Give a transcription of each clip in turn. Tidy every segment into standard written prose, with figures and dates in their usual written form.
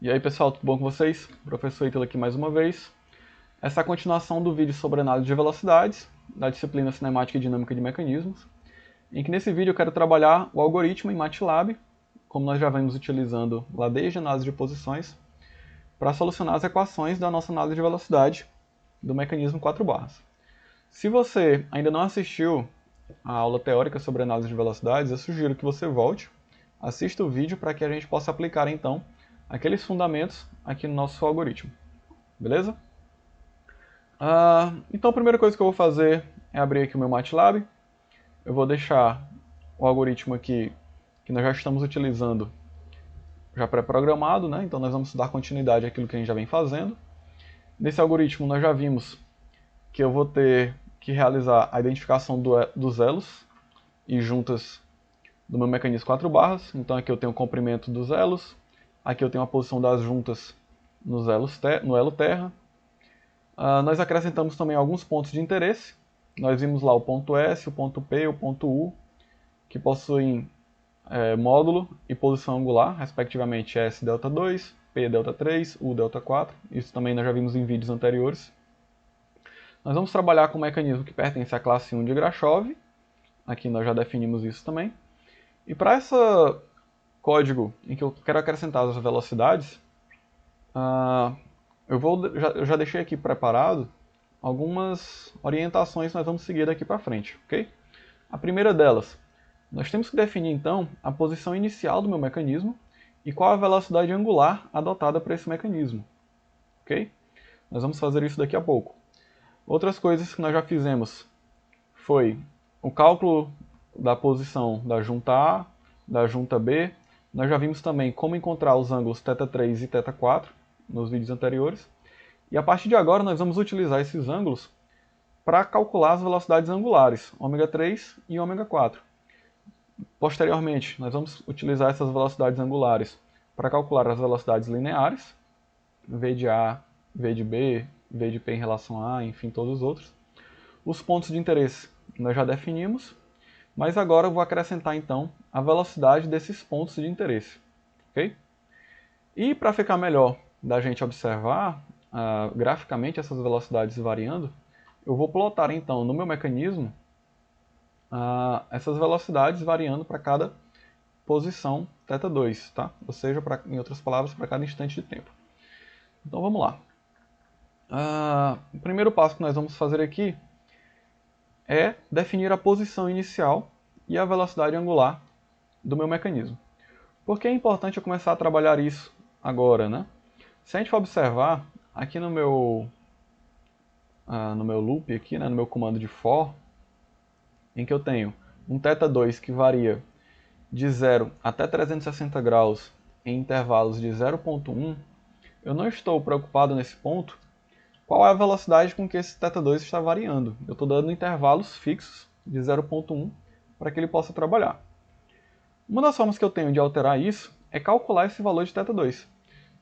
E aí pessoal, tudo bom com vocês? Professor Ítalo aqui mais uma vez. Essa é a continuação do vídeo sobre análise de velocidades, da disciplina Cinemática e Dinâmica de Mecanismos, em que nesse vídeo eu quero trabalhar o algoritmo em MATLAB, como nós já vemos utilizando lá desde a análise de posições, para solucionar as equações da nossa análise de velocidade do mecanismo 4 barras. Se você ainda não assistiu a aula teórica sobre análise de velocidades, eu sugiro que você volte, assista o vídeo para que a gente possa aplicar então aqueles fundamentos aqui no nosso algoritmo, beleza? Então a primeira coisa que eu vou fazer é abrir aqui o meu MATLAB. Eu vou deixar o algoritmo aqui que nós já estamos utilizando já pré-programado, né? Então nós vamos dar continuidade àquilo que a gente já vem fazendo. Nesse algoritmo nós já vimos que eu vou ter que realizar a identificação dos elos e juntas do meu mecanismo 4 barras. Então aqui eu tenho o comprimento dos elos, aqui eu tenho a posição das juntas no elo terra. Nós acrescentamos também alguns pontos de interesse. Nós vimos lá o ponto S, o ponto P e o ponto U, que possuem módulo e posição angular, respectivamente S delta 2, P delta 3, U delta 4. Isso também nós já vimos em vídeos anteriores. Nós vamos trabalhar com um mecanismo que pertence à classe 1 de Grashof. Aqui nós já definimos isso também. E para esse código em que eu quero acrescentar as velocidades, eu já deixei aqui preparado algumas orientações que nós vamos seguir daqui para frente, ok? A primeira delas, nós temos que definir então a posição inicial do meu mecanismo e qual a velocidade angular adotada para esse mecanismo, ok? Nós vamos fazer isso daqui a pouco. Outras coisas que nós já fizemos foi o cálculo da posição da junta A, da junta B. Nós já vimos também como encontrar os ângulos θ3 e θ4 nos vídeos anteriores. E a partir de agora nós vamos utilizar esses ângulos para calcular as velocidades angulares, ômega3 e ômega4. Posteriormente, nós vamos utilizar essas velocidades angulares para calcular as velocidades lineares, V de A, V de B, V de P em relação a A, enfim, todos os outros. Os pontos de interesse nós já definimos, mas agora eu vou acrescentar então a velocidade desses pontos de interesse, ok? E para ficar melhor da gente observar graficamente essas velocidades variando, eu vou plotar então no meu mecanismo essas velocidades variando para cada posição θ2, tá? Ou seja, em outras palavras, para cada instante de tempo. Então vamos lá. O primeiro passo que nós vamos fazer aqui é definir a posição inicial e a velocidade angular do meu mecanismo. Por que é importante eu começar a trabalhar isso agora, né? Se a gente for observar, aqui no meu loop, aqui, né, no meu comando de for, em que eu tenho um θ2 que varia de 0 até 360 graus em intervalos de 0,1, eu não estou preocupado nesse ponto qual é a velocidade com que esse θ2 está variando. Eu estou dando intervalos fixos de 0,1 para que ele possa trabalhar. Uma das formas que eu tenho de alterar isso é calcular esse valor de θ2.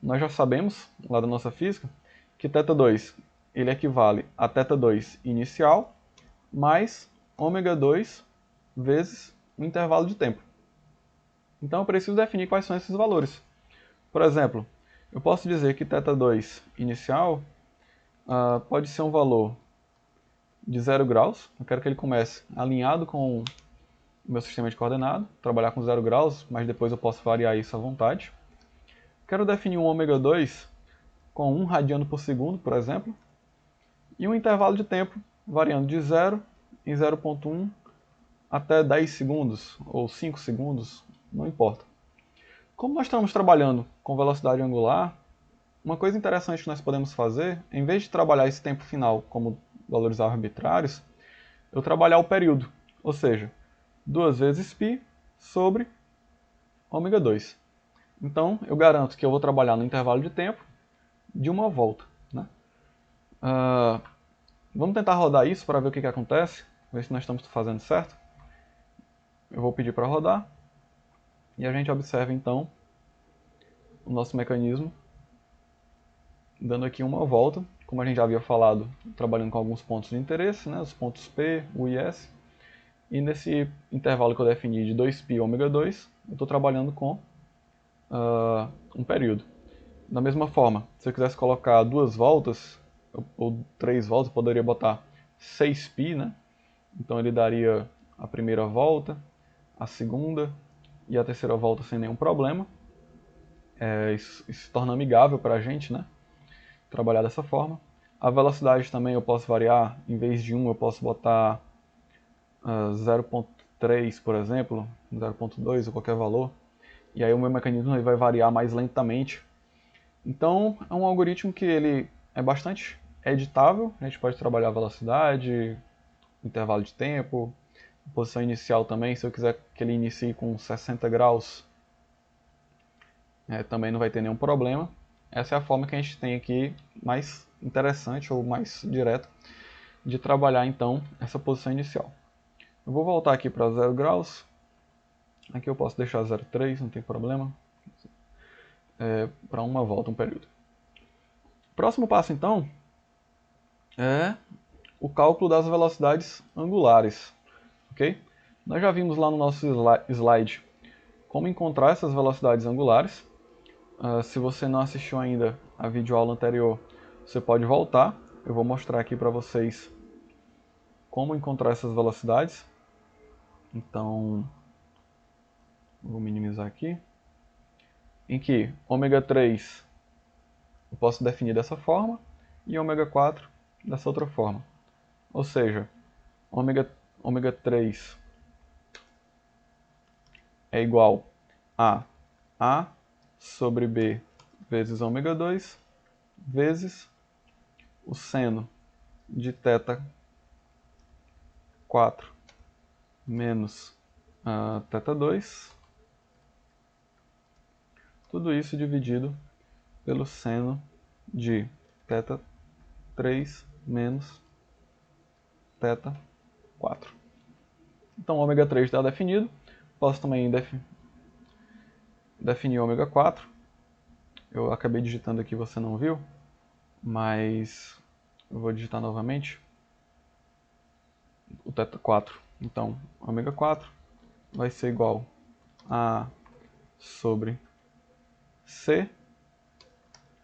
Nós já sabemos, lá da nossa física, que θ2 ele equivale a θ2 inicial mais ômega2 vezes o intervalo de tempo. Então eu preciso definir quais são esses valores. Por exemplo, eu posso dizer que θ2 inicial pode ser um valor de 0 graus. Eu quero que ele comece alinhado com o meu sistema de coordenado, trabalhar com 0 graus, mas depois eu posso variar isso à vontade. Quero definir um ômega 2 com 1 radiano por segundo, por exemplo, e um intervalo de tempo variando de 0 em 0,1 até 10 segundos ou 5 segundos, não importa. Como nós estamos trabalhando com velocidade angular, uma coisa interessante que nós podemos fazer, em vez de trabalhar esse tempo final como valores arbitrários, eu trabalhar o período, ou seja, 2 vezes π sobre ômega 2. Então, eu garanto que eu vou trabalhar no intervalo de tempo de uma volta, né? Vamos tentar rodar isso para ver o que acontece, ver se nós estamos fazendo certo. Eu vou pedir para rodar e a gente observa então o nosso mecanismo dando aqui uma volta, como a gente já havia falado, trabalhando com alguns pontos de interesse, né, os pontos P, U e S. E nesse intervalo que eu defini de 2π ômega 2, eu estou trabalhando com um período. Da mesma forma, se eu quisesse colocar 2 voltas, ou 3 voltas, eu poderia botar 6π, né? Então ele daria a primeira volta, a segunda e a terceira volta sem nenhum problema. Isso se torna amigável para a gente, né? Trabalhar dessa forma. A velocidade também eu posso variar, em vez de 1 eu posso botar 0.3, por exemplo, 0.2 ou qualquer valor. E aí o meu mecanismo ele vai variar mais lentamente. Então é um algoritmo que ele é bastante editável, a gente pode trabalhar a velocidade, intervalo de tempo, posição inicial também, se eu quiser que ele inicie com 60 graus, também não vai ter nenhum problema. Essa é a forma que a gente tem aqui mais interessante ou mais direta de trabalhar então essa posição inicial. Eu vou voltar aqui para 0 graus, aqui eu posso deixar 0,3, não tem problema, para uma volta, um período. Próximo passo então é o cálculo das velocidades angulares, ok? Nós já vimos lá no nosso slide como encontrar essas velocidades angulares. Se você não assistiu ainda a videoaula anterior, você pode voltar. Eu vou mostrar aqui para vocês como encontrar essas velocidades. Então, vou minimizar aqui. Em que ômega 3 eu posso definir dessa forma e ômega 4 dessa outra forma. Ou seja, ômega 3 é igual a A sobre B vezes ômega 2 vezes o seno de θ 4 menos θ 2, tudo isso dividido pelo seno de θ 3 menos θ 4. Então, ômega 3 está definido. Posso também definir ômega 4. Eu acabei digitando aqui, você não viu, mas eu vou digitar novamente o θ 4. Então, ômega 4 vai ser igual a sobre C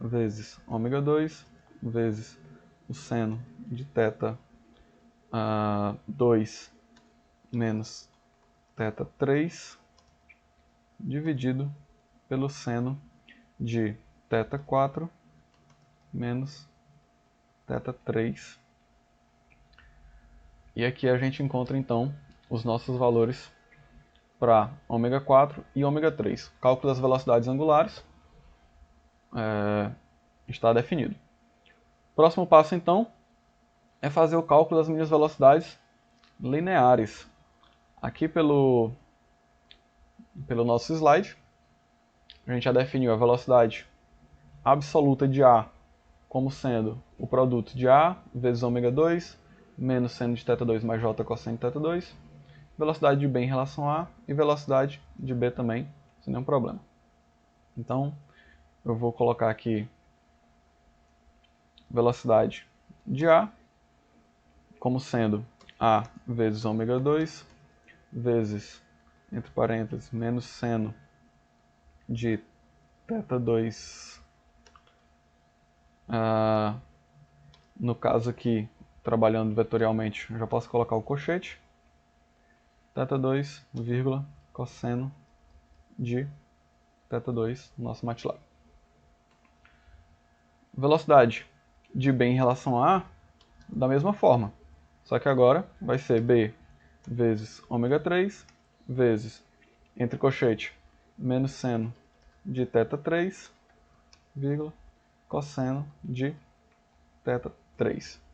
vezes ômega 2 vezes o seno de θ 2 menos θ 3 dividido pelo seno de θ 4 menos θ 3. E aqui a gente encontra então os nossos valores para ômega 4 e ômega 3. O cálculo das velocidades angulares está definido. Próximo passo então é fazer o cálculo das minhas velocidades lineares. Aqui pelo nosso slide, a gente já definiu a velocidade absoluta de A como sendo o produto de A vezes ômega 2 menos seno de θ 2 mais j cosseno de θ 2, velocidade de B em relação a A e velocidade de B também, sem nenhum problema. Então, eu vou colocar aqui velocidade de A como sendo A vezes ômega 2 vezes, entre parênteses, menos seno de θ 2, no caso aqui, trabalhando vetorialmente, eu já posso colocar o cochete, θ 2, vírgula, cosseno de θ 2 no nosso MATLAB. Velocidade de B em relação a A, da mesma forma, só que agora vai ser B vezes ômega 3 vezes, entre cochete, menos seno de θ 3, vírgula, cosseno de θ 3.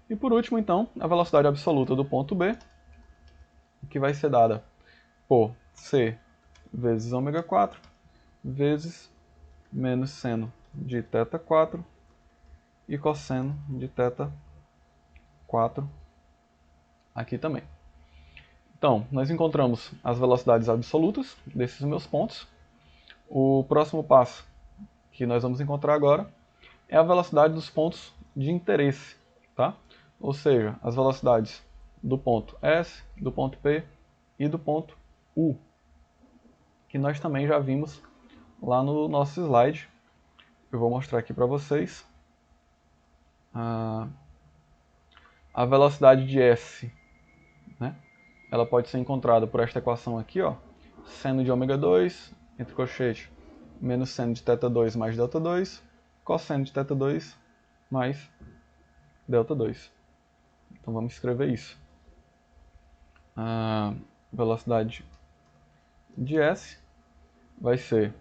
E por último, então, a velocidade absoluta do ponto B, que vai ser dada por C vezes ômega 4 vezes menos seno de θ 4 e cosseno de θ 4 aqui também. Então, nós encontramos as velocidades absolutas desses meus pontos. O próximo passo que nós vamos encontrar agora é a velocidade dos pontos de interesse, tá? Ou seja, as velocidades do ponto S, do ponto P e do ponto U, que nós também já vimos lá no nosso slide, eu vou mostrar aqui para vocês. A velocidade de S, né? Ela pode ser encontrada por esta equação aqui, ó. Seno de ômega 2, entre colchete, menos seno de θ2 mais δ2, cosseno de θ2 mais δ2. Então vamos escrever isso. A velocidade de S vai ser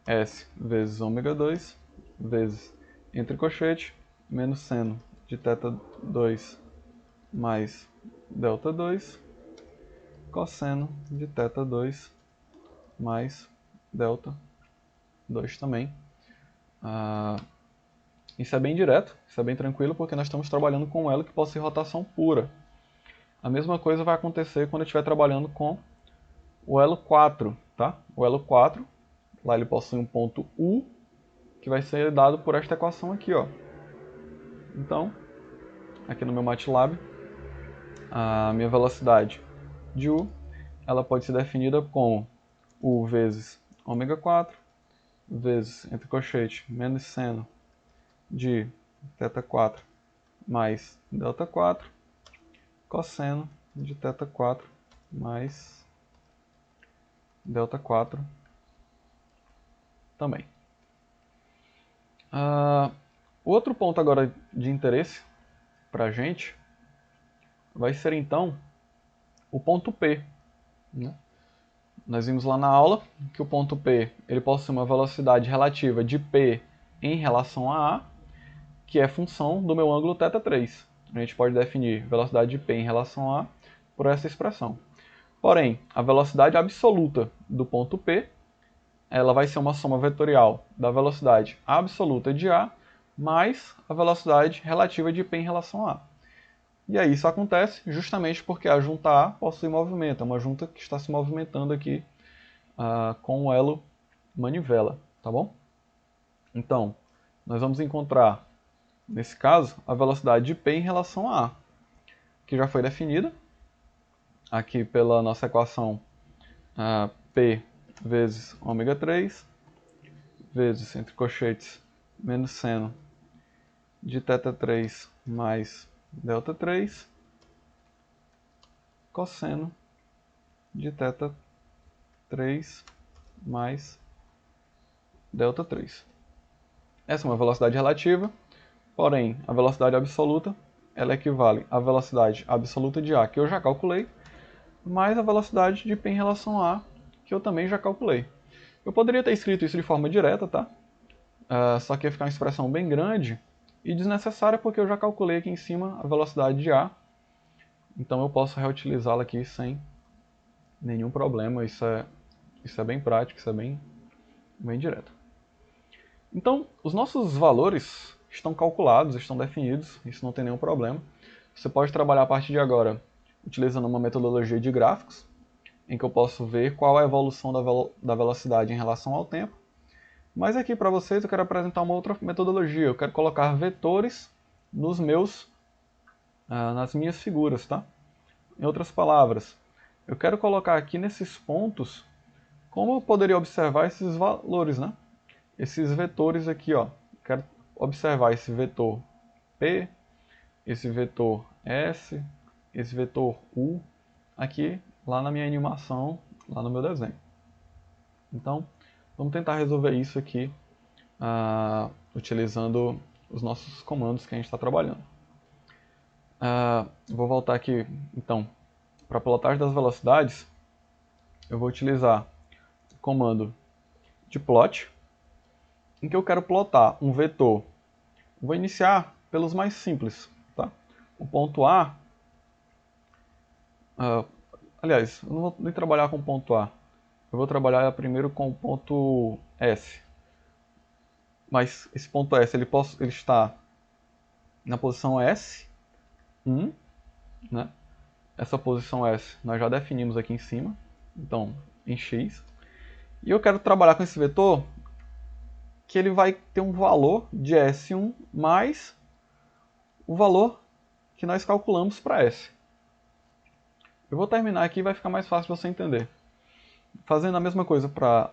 S vezes ômega 2 vezes entre colchete menos seno de θ2 mais δ2 cosseno de θ2 mais δ2 também. Isso é bem direto, isso é bem tranquilo, porque nós estamos trabalhando com um elo que possui rotação pura. A mesma coisa vai acontecer quando eu estiver trabalhando com o elo 4, tá? O elo 4, lá ele possui um ponto U, que vai ser dado por esta equação aqui, ó. Então, aqui no meu MATLAB, a minha velocidade de U, ela pode ser definida como U vezes ômega 4, vezes, entre colchete, menos seno de θ4 mais δ4, cosseno de θ4 mais δ4 também. Outro ponto agora de interesse para a gente vai ser então o ponto P, né? Nós vimos lá na aula que o ponto P ele possui uma velocidade relativa de P em relação a A, que é função do meu ângulo θ3. A gente pode definir velocidade de P em relação a A por essa expressão. Porém, a velocidade absoluta do ponto P ela vai ser uma soma vetorial da velocidade absoluta de A mais a velocidade relativa de P em relação a A. E aí isso acontece justamente porque a junta A possui movimento, é uma junta que está se movimentando aqui com o elo manivela, tá bom? Então, nós vamos encontrar, nesse caso, a velocidade de P em relação a A, que já foi definida aqui pela nossa equação P vezes ômega 3, vezes, entre colchetes, menos seno de θ3 mais δ3, cosseno de θ3 mais δ3. Essa é uma velocidade relativa, porém a velocidade absoluta ela equivale à velocidade absoluta de A, que eu já calculei, mais a velocidade de P em relação a A, que eu também já calculei. Eu poderia ter escrito isso de forma direta, tá? Só que ia ficar uma expressão bem grande e desnecessária porque eu já calculei aqui em cima a velocidade de A. Então eu posso reutilizá-la aqui sem nenhum problema. Isso é bem prático, isso é bem direto. Então, os nossos valores estão calculados, estão definidos, isso não tem nenhum problema. Você pode trabalhar a partir de agora utilizando uma metodologia de gráficos, em que eu posso ver qual é a evolução da velocidade em relação ao tempo. Mas aqui para vocês eu quero apresentar uma outra metodologia. Eu quero colocar vetores nas minhas figuras, tá? Em outras palavras, eu quero colocar aqui nesses pontos como eu poderia observar esses valores, né? Esses vetores aqui, ó. Quero observar esse vetor P, esse vetor S, esse vetor U, aqui lá na minha animação, lá no meu desenho. Então, vamos tentar resolver isso aqui utilizando os nossos comandos que a gente está trabalhando. Vou voltar aqui, então, para a plotagem das velocidades, eu vou utilizar o comando de plot, em que eu quero plotar um vetor. Vou iniciar pelos mais simples, tá? O ponto A, aliás, eu não vou nem trabalhar com o ponto A, eu vou trabalhar primeiro com o ponto S. Mas esse ponto S ele está na posição S1, né? Essa posição S nós já definimos aqui em cima, então em X. E eu quero trabalhar com esse vetor que ele vai ter um valor de S1 mais o valor que nós calculamos para S. Eu vou terminar aqui e vai ficar mais fácil de você entender. Fazendo a mesma coisa para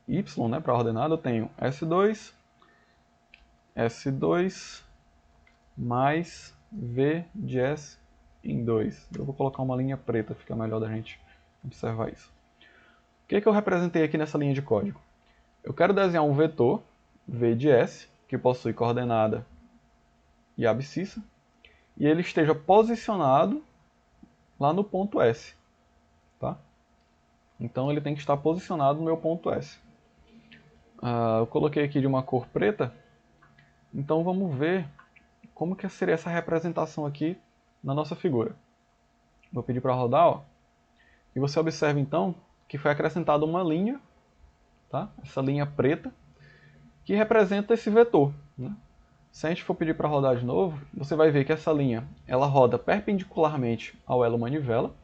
Y, né, para a ordenada, eu tenho S2 S2 mais V de S em 2. Eu vou colocar uma linha preta, fica melhor da gente observar isso. O que eu representei aqui nessa linha de código? Eu quero desenhar um vetor, V de S, que possui coordenada e abscissa, e ele esteja posicionado lá no ponto S. Tá? Então ele tem que estar posicionado no meu ponto S. Eu coloquei aqui de uma cor preta, então vamos ver como que seria essa representação aqui na nossa figura. Vou pedir para rodar, ó, e você observa então que foi acrescentada uma linha, tá? Essa linha preta, que representa esse vetor. Né? Se a gente for pedir para rodar de novo, você vai ver que essa linha ela roda perpendicularmente ao elo manivela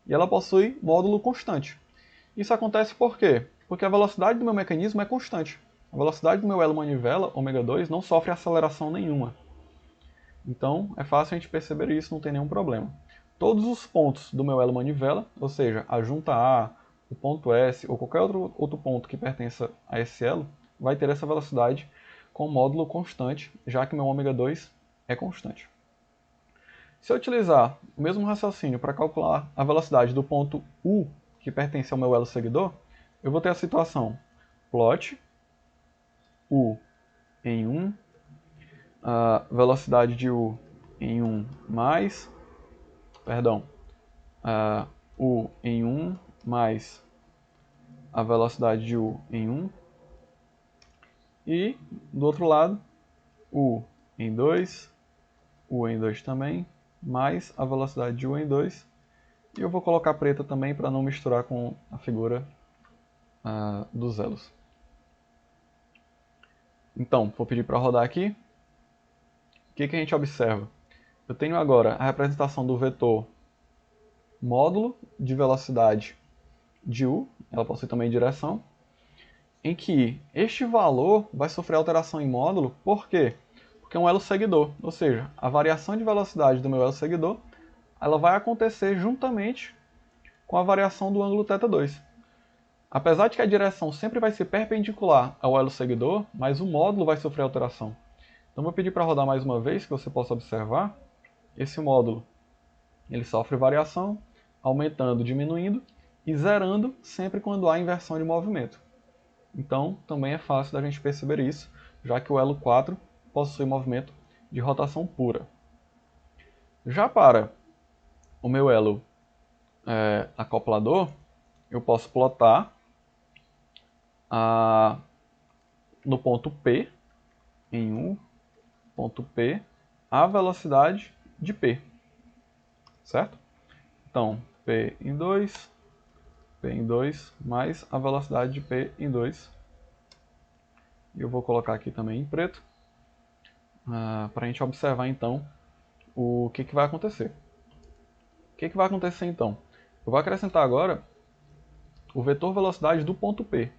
e ela possui módulo constante. Isso acontece por quê? Porque a velocidade do meu mecanismo é constante. A velocidade do meu elo manivela, ômega 2, não sofre aceleração nenhuma. Então é fácil a gente perceber isso, não tem nenhum problema. Todos os pontos do meu elo manivela, ou seja, a junta A, o ponto S ou qualquer outro ponto que pertença a esse elo, vai ter essa velocidade com módulo constante, já que meu ômega 2 é constante. Se eu utilizar o mesmo raciocínio para calcular a velocidade do ponto U, que pertence ao meu elo seguidor, eu vou ter a situação plot U em 1, a velocidade de U em 1 mais, U em 1 mais a velocidade de U em 1, e do outro lado, U em 2, U em 2 também, mais a velocidade de U em 2, e eu vou colocar preta também para não misturar com a figura dos elos. Então, vou pedir para rodar aqui. O que a gente observa? Eu tenho agora a representação do vetor módulo de velocidade de U, ela possui também direção, em que este valor vai sofrer alteração em módulo, por quê? Porque é um elo seguidor, ou seja, a variação de velocidade do meu elo seguidor ela vai acontecer juntamente com a variação do ângulo θ2. Apesar de que a direção sempre vai ser perpendicular ao elo seguidor, mas o módulo vai sofrer alteração. Então vou pedir para rodar mais uma vez, que você possa observar. Esse módulo ele sofre variação, aumentando, diminuindo e zerando sempre quando há inversão de movimento. Então também é fácil da gente perceber isso, já que o elo 4 possui movimento de rotação pura. Já para o meu elo acoplador, eu posso plotar no ponto P, em 1, ponto P, a velocidade de P, certo? Então, P em 2, mais a velocidade de P em 2. E eu vou colocar aqui também em preto, para a gente observar então o que vai acontecer. O que vai acontecer então? Eu vou acrescentar agora o vetor velocidade do ponto P.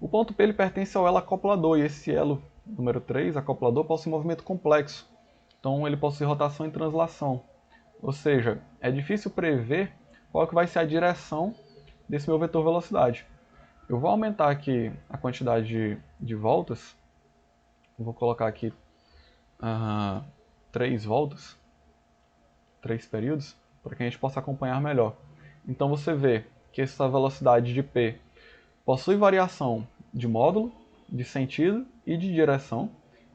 O ponto P ele pertence ao elo acoplador, e esse elo número 3, acoplador, possui movimento complexo. Então ele possui rotação e translação. Ou seja, é difícil prever qual que vai ser a direção desse meu vetor velocidade. Eu vou aumentar aqui a quantidade de voltas. Eu vou colocar aqui 3 voltas, 3 períodos, para que a gente possa acompanhar melhor. Então você vê que essa velocidade de P possui variação de módulo, de sentido e de direção.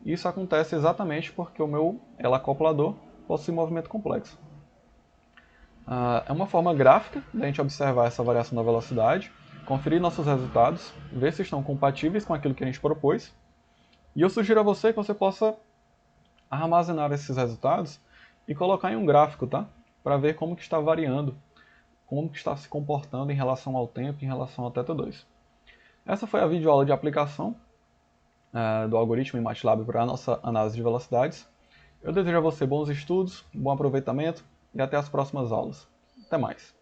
Isso acontece exatamente porque o meu elo acoplador possui movimento complexo. É uma forma gráfica da gente observar essa variação da velocidade, conferir nossos resultados, ver se estão compatíveis com aquilo que a gente propôs. E eu sugiro a você que você possa armazenar esses resultados e colocar em um gráfico, tá? Para ver como que está variando, como que está se comportando em relação ao tempo, em relação ao θ2. Essa foi a videoaula de aplicação do algoritmo em MATLAB para a nossa análise de velocidades. Eu desejo a você bons estudos, bom aproveitamento e até as próximas aulas. Até mais!